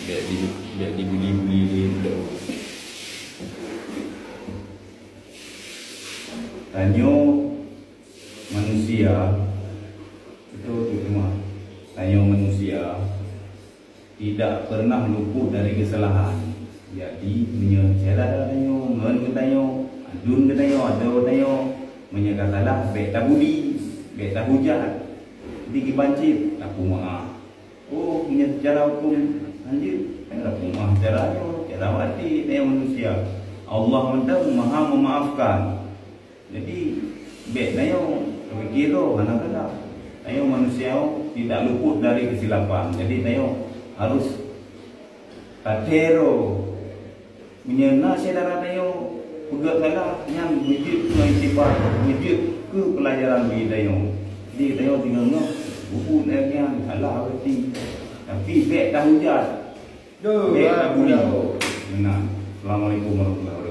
Biar dibuli-buli dia budak. Tanya manusia itu cuma tanya manusia tidak pernah luput dari kesalahan. Jadi menyela tanya, ngen ke tanya, adun ke tanya, ada tanya, menyangka salah, baik tak budi, baik tak hujat. Jadi kibancit, aku maaf. Oh, punya cara hukum anjir, aku maaf caranya, cara mati dia manusia. Allah Maha memaafkan. Jadi baik tanya, kira mana-mana. Tanya manusia tidak luput dari kesilapan. Jadi tanya harus katero menyena saudara tayo pegat salah yang wujud mengitifat wujud ke pelajaran bidayo. Jadi tayo tinggal ngok buku yang salah berarti tapi baik dah hujat. Baik dah bunyi. Nah, Assalamualaikum warahmatullahi wabarakatuh.